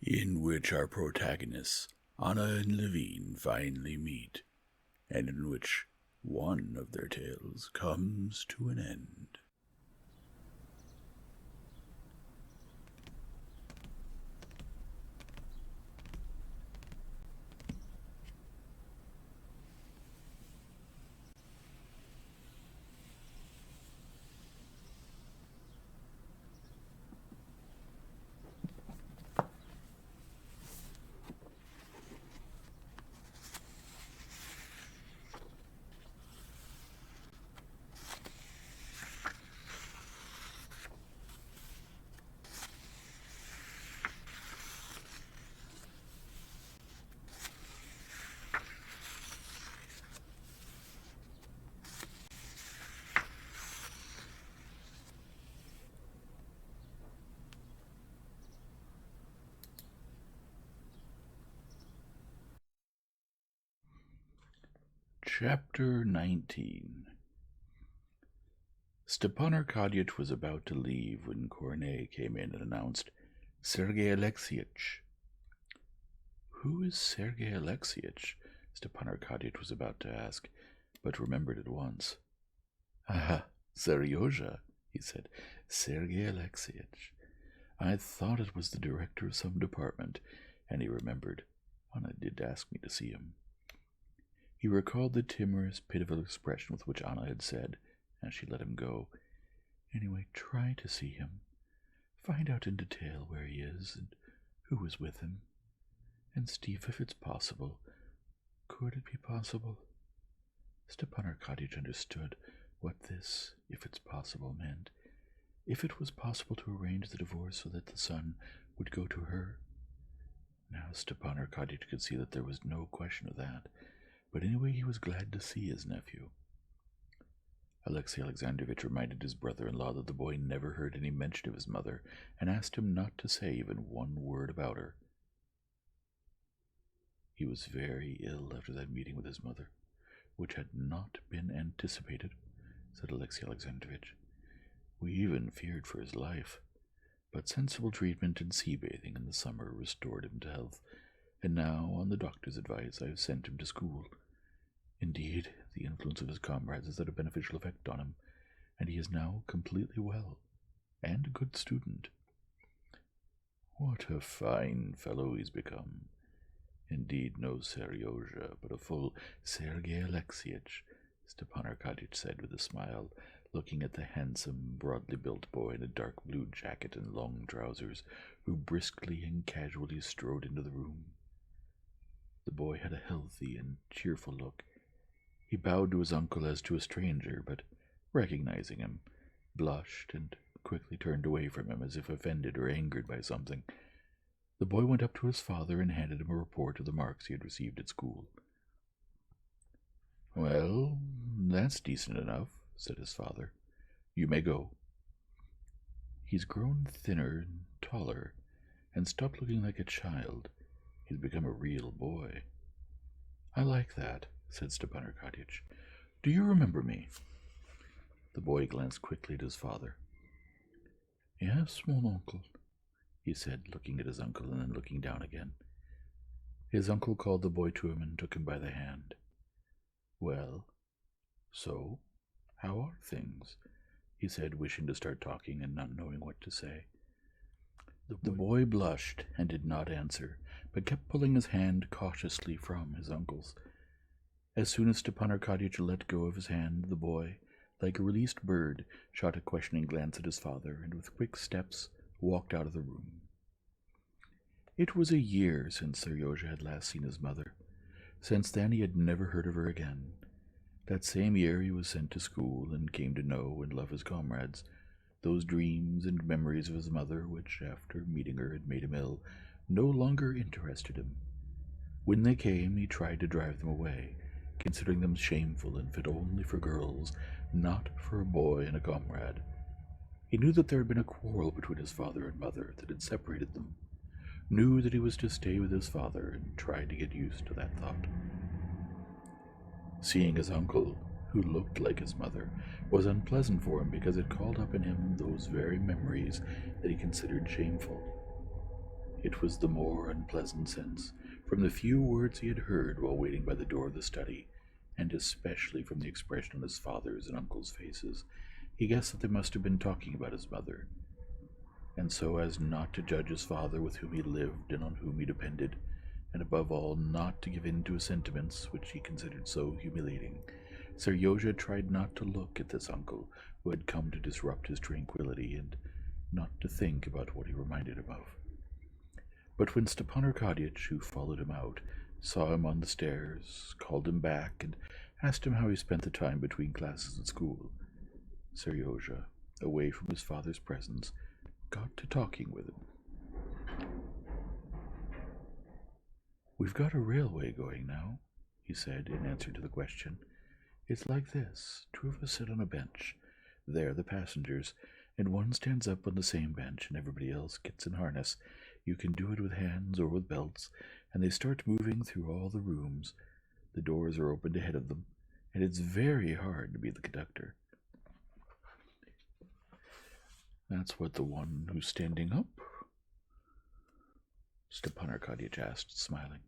in which our protagonists, Anna and Levine, finally meet, and in which one of their tales comes to an end. Chapter 19. Stepan Arkadyevich was about to leave when Kornei came in and announced, "Sergei Alexeyevich." "Who is Sergei Alexeyevich?" Stepan Arkadyevich was about to ask, but remembered at once. "Ah, Seryozha," he said. "Sergei Alexeyevich. I thought it was the director of some department," and he remembered. Anna did ask me to see him. He recalled the timorous, pitiful expression with which Anna had said, as she let him go, "Anyway, try to see him. Find out in detail where he is and who is with him. And Steve, if it's possible, could it be possible?" Stepan Arkadyevich understood what this, "if it's possible," meant. If it was possible to arrange the divorce so that the son would go to her. Now Stepan Arkadyevich could see that there was no question of that. But anyway, he was glad to see his nephew. Alexey Alexandrovich reminded his brother-in-law that the boy never heard any mention of his mother, and asked him not to say even one word about her. He was very ill after that meeting with his mother, which had not been anticipated, said Alexey Alexandrovich. We even feared for his life, but sensible treatment and sea-bathing in the summer restored him to health, and now, on the doctor's advice, I have sent him to school. Indeed, the influence of his comrades has had a beneficial effect on him, and he is now completely well, and a good student. What a fine fellow he's become. Indeed, no Seryozha, but a full Sergei Alexeyevich, Stepan Arkadyevich said with a smile, looking at the handsome, broadly built boy in a dark blue jacket and long trousers, who briskly and casually strode into the room. The boy had a healthy and cheerful look. He bowed to his uncle as to a stranger, but, recognizing him, blushed and quickly turned away from him as if offended or angered by something. The boy went up to his father and handed him a report of the marks he had received at school. "Well, that's decent enough," said his father. "You may go." "He's grown thinner and taller, and stopped looking like a child. He's become a real boy." "I like that," said Stepan Arkadyevich. "Do you remember me?" The boy glanced quickly at his father. "Yes, mon uncle," he said, looking at his uncle and then looking down again. His uncle called the boy to him and took him by the hand. "Well, so, how are things?" he said, wishing to start talking and not knowing what to say. The boy blushed and did not answer, but kept pulling his hand cautiously from his uncle's. As soon as Stepan Arkadyevich let go of his hand, the boy, like a released bird, shot a questioning glance at his father, and with quick steps walked out of the room. It was a year since Seryozha had last seen his mother. Since then he had never heard of her again. That same year he was sent to school and came to know and love his comrades. Those dreams and memories of his mother, which, after meeting her, had made him ill, no longer interested him. When they came, he tried to drive them away, considering them shameful and fit only for girls, not for a boy and a comrade. He knew that there had been a quarrel between his father and mother that had separated them, knew that he was to stay with his father, and tried to get used to that thought. Seeing his uncle, who looked like his mother, was unpleasant for him because it called up in him those very memories that he considered shameful. It was the more unpleasant sense, from the few words he had heard while waiting by the door of the study, and especially from the expression on his father's and uncle's faces. He guessed that they must have been talking about his mother, and so as not to judge his father with whom he lived and on whom he depended, and above all not to give in to his sentiments, which he considered so humiliating, Seryozha tried not to look at this uncle who had come to disrupt his tranquillity, and not to think about what he reminded him of. But when Stepan Arkadyych, who followed him out, saw him on the stairs, called him back, and asked him how he spent the time between classes at school, Seryozha, away from his father's presence, got to talking with him. "We've got a railway going now," he said in answer to the question. "It's like this. Two of us sit on a bench. They're the passengers, and one stands up on the same bench, and everybody else gets in harness. You can do it with hands or with belts, and they start moving through all the rooms. The doors are opened ahead of them, and it's very hard to be the conductor." "That's what the one who's standing up?" Stepan Arkadyych asked, smiling.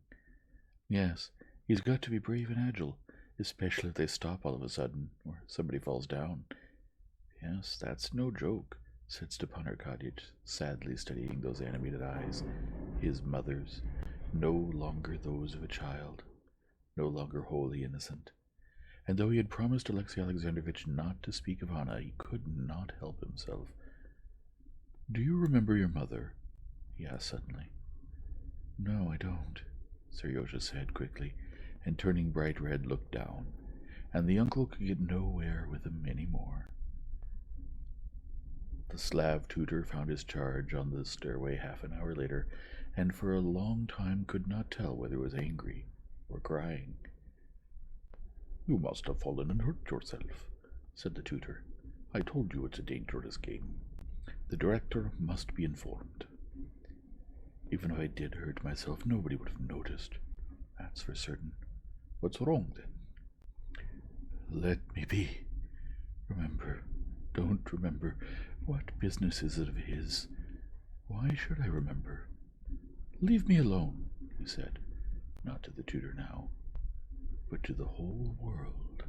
"Yes, he's got to be brave and agile, especially if they stop all of a sudden, or somebody falls down." "Yes, that's no joke," said Stepan Arkadyych, sadly studying those animated eyes, his mother's, no longer those of a child, no longer wholly innocent. And though he had promised Alexey Alexandrovitch not to speak of Anna, he could not help himself. "Do you remember your mother?" he asked suddenly. "No, I don't," Seryozha said quickly, and turning bright red looked down, and the uncle could get nowhere with him any more. The Slav tutor found his charge on the stairway half an hour later, and for a long time could not tell whether he was angry or crying. "You must have fallen and hurt yourself," said the tutor. "I told you it's a dangerous game. The director must be informed." "Even if I did hurt myself, nobody would have noticed. That's for certain." "What's wrong, then?" "Let me be. Don't remember. What business is it of his? Why should I remember?" "Leave me alone," he said, not to the tutor now, but to the whole world.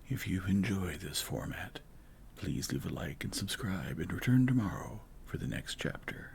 If you enjoy this format, please leave a like and subscribe, and return tomorrow for the next chapter.